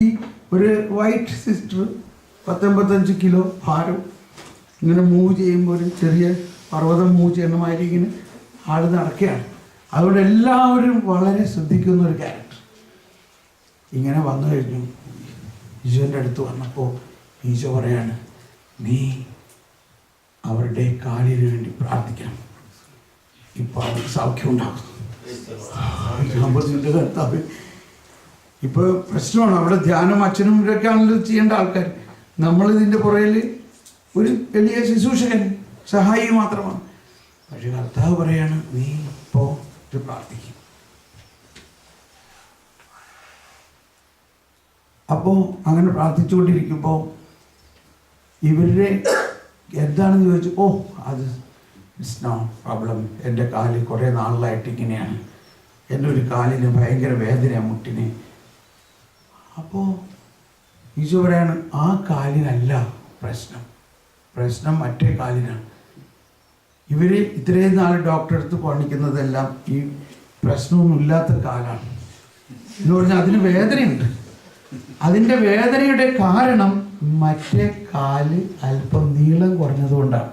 ഒരു white sister 85 kilo ഭാരം ഇങ്ങനെ മൂവ് ചെയ്യുമ്പോൾ ഒരു ചെറിയ പർവ്വതം മൂവ് ചെയ്യുന്ന മാതിരി ഇങ്ങനെ ആൾ നടക്കുകയാണ്. അതുകൊണ്ട് എല്ലാവരും വളരെ ശ്രദ്ധിക്കുന്ന ഒരു ക്യാരക്ടർ. ഇങ്ങനെ വന്നു കഴിഞ്ഞു. ഈശോൻ്റെ അടുത്ത് വന്നപ്പോൾ ഈശോ പറയാണ്, നീ അവരുടെ കാലിന് വേണ്ടി പ്രാർത്ഥിക്കണം, ഇപ്പോൾ അവർക്ക് സൗഖ്യം ഉണ്ടാകും. കർത്താവ് ഇപ്പോൾ പ്രശ്നമാണ്. അവിടെ ധ്യാനം അച്ഛനും ഇവരൊക്കെ ആണല്ലോ ചെയ്യേണ്ട ആൾക്കാർ. നമ്മളിതിൻ്റെ പുറകിൽ ഒരു വലിയ ശുശ്രൂഷകൻ സഹായി മാത്രമാണ്. പക്ഷെ കർത്താവ് പറയാണ്, നീ ഇപ്പോൾ പ്രാർത്ഥിക്കും. അപ്പോൾ അങ്ങനെ പ്രാർത്ഥിച്ചുകൊണ്ടിരിക്കുമ്പോൾ ഇവരുടെ എന്താണെന്ന് ചോദിച്ചു. അത് ഇറ്റ്സ് നോ പ്രോബ്ലം, എൻ്റെ കാല് കുറേ നാളിലായിട്ട് ഇങ്ങനെയാണ്, എൻ്റെ ഒരു കാലിന് ഭയങ്കര വേദന, മുട്ടിന്. അപ്പോൾ ഈശോ പറയാണ്, ആ കാലിനല്ല പ്രശ്നം മറ്റേ കാലിനാണ്. ഇവർ ഇത്രയും നാൾ ഡോക്ടറെ അടുത്ത് പണിക്കുന്നതെല്ലാം ഈ പ്രശ്നമൊന്നുമില്ലാത്ത കാലാണ് എന്ന് പറഞ്ഞാൽ അതിന് വേദനയുണ്ട്. അതിൻ്റെ വേദനയുടെ കാരണം മറ്റേ കാല് അല്പം നീളം കുറഞ്ഞതുകൊണ്ടാണ്.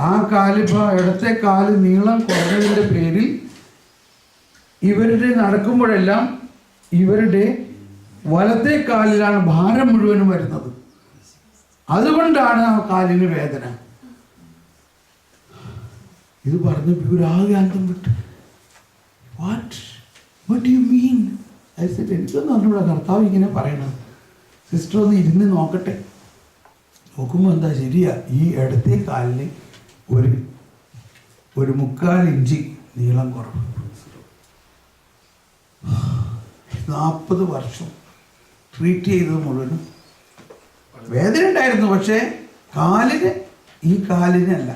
ആ കാലിപ്പോൾ ഇടത്തെ കാല് നീളം കുറഞ്ഞതിൻ്റെ പേരിൽ ഇവരുടെ നടക്കുമ്പോഴെല്ലാം ഇവരുടെ വലത്തെ കാലിലാണ് ഭാരം മുഴുവനും വരുന്നത്. അതുകൊണ്ടാണ് ആ കാലിന് വേദന. ഇത് പറഞ്ഞപ്പോൾ ഇവരാകെ അന്തം വിട്ട്. What do you mean? എനിക്കൊന്നും അറിഞ്ഞൂടാ കർത്താവ് ഇങ്ങനെ പറയണം. സിസ്റ്റർ ഒന്ന് ഇരുന്ന് നോക്കട്ടെ. നോക്കുമ്പോൾ എന്താ ശരിയാ, ഈ ഇടത്തെ കാലിന് ഒരു 3/4 ഇഞ്ച് നീളം കുറവ്. 40 വർഷം ട്രീറ്റ് ചെയ്തത് മുഴുവനും വേദന ഉണ്ടായിരുന്നു. പക്ഷേ ഈ കാലിനല്ല.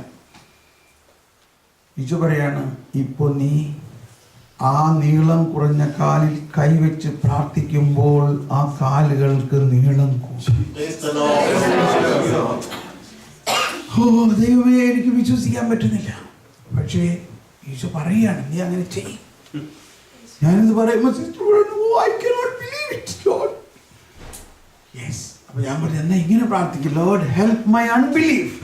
ഈശോ പറയാണ്, ഇപ്പോൾ നീ ആ നീളം കുറഞ്ഞ കാലിൽ കൈവച്ച് പ്രാർത്ഥിക്കുമ്പോൾ ആ കാലുകൾക്ക് നീളം കൂടും. ദൈവമേ, എനിക്ക് വിശ്വസിക്കാൻ പറ്റുന്നില്ല. പക്ഷേ ഈശോ പറയാണ്, നീ അങ്ങനെ ചെയ്യും. ഞാനിത് പറയുമ്പോൾ അപ്പോൾ ഞാൻ പറഞ്ഞു, എന്നാ ഇങ്ങനെ പ്രാർത്ഥിക്കും, ലോർഡ് ഹെൽപ്പ് മൈ അൺബിലീഫ്.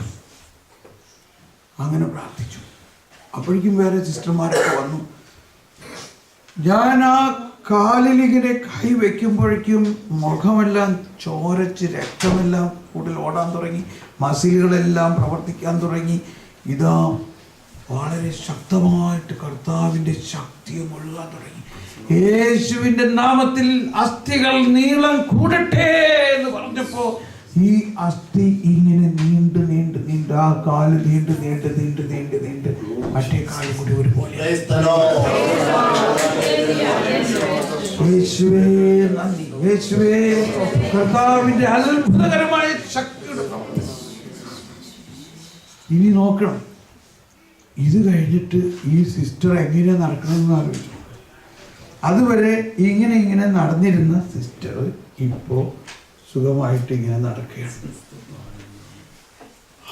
അങ്ങനെ പ്രാർത്ഥിച്ചു. അപ്പോഴേക്കും വേറെ സിസ്റ്റർമാരൊക്കെ വന്നു. ഞാൻ ആ കാലിലിങ്ങനെ കൈ വയ്ക്കുമ്പോഴേക്കും മുഖമെല്ലാം ചോരച്ച് രക്തമെല്ലാം കൂടുതൽ ഓടാൻ തുടങ്ങി, മസിലുകളെല്ലാം പ്രവർത്തിക്കാൻ തുടങ്ങി. ഇതാ വളരെ ശക്തമായിട്ട് കർത്താവിൻ്റെ ശക്തിയും ഒഴുകാൻ തുടങ്ങി. യേശുവിൻ്റെ നാമത്തിൽ അസ്ഥികൾ നീളം കൂടട്ടെ എന്ന് പറഞ്ഞപ്പോ ഈ അസ്ഥി ഇങ്ങനെ നീണ്ട് ആ കാല് നീണ്ട് മറ്റേ കാല് കൂടി ഒരുപോലെ. യേശുവേ നന്ദി, യേശുവേ കർത്താവിൻ്റെ അത്ഭുതകരമായ ശക്തിയുടെ പ്രവർത്തനം. ഇനി നോക്കണം, ഇത് കഴിഞ്ഞിട്ട് ഈ സിസ്റ്റർ എങ്ങനെ നടക്കണമെന്ന് ആലോചിച്ചു. അതുവരെ ഇങ്ങനെ നടന്നിരുന്ന സിസ്റ്റർ ഇപ്പോൾ സുഖമായിട്ട് ഇങ്ങനെ നടക്കുകയാണ്.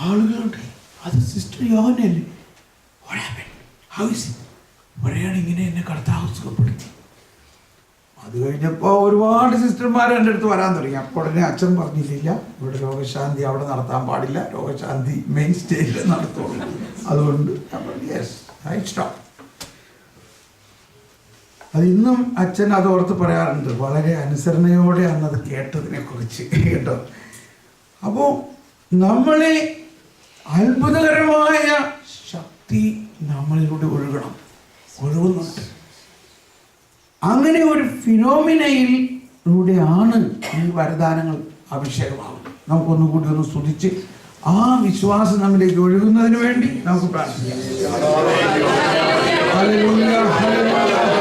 ആളുകളുണ്ട്, അത് സിസ്റ്റർ യോഹനല്ലേ, പറയാണ് ഇങ്ങനെ എന്നെ കർത്താവ് സുഖപ്പെടുത്തി. അത് കഴിഞ്ഞപ്പോൾ ഒരുപാട് സിസ്റ്റർമാർ എൻ്റെ അടുത്ത് വരാൻ തുടങ്ങി. അപ്പോൾ ഉടനെ അച്ഛൻ പറഞ്ഞില്ല, ഇവിടെ രോഗശാന്തി അവിടെ നടത്താൻ പാടില്ല, രോഗശാന്തി മെയിൻ സ്റ്റേജിൽ നടത്തുള്ളൂ. അതുകൊണ്ട് യെസ് ഐ സ്റ്റോപ്പ്. അത് ഇന്നും അച്ഛൻ അതോർത്ത് പറയാറുണ്ട്, വളരെ അനുസരണയോടെയാണ് അത് കേട്ടതിനെ കുറിച്ച് കേട്ടോ. അപ്പോൾ നമ്മളെ അത്ഭുതകരമായ ശക്തി നമ്മളിലൂടെ ഒഴുകുന്നുണ്ട്. അങ്ങനെ ഒരു ഫിനോമിനയിലൂടെയാണ് ഈ വരദാനങ്ങൾ അഭിഷേകമാകുന്നത്. നമുക്കൊന്നുകൂടി ഒന്ന് സ്തുതിച്ച് ആ വിശ്വാസം നമ്മിലേക്ക് ഒഴുകുന്നതിന് വേണ്ടി നമുക്ക് പ്രാർത്ഥിക്കാം. Hallelujah, hallelujah.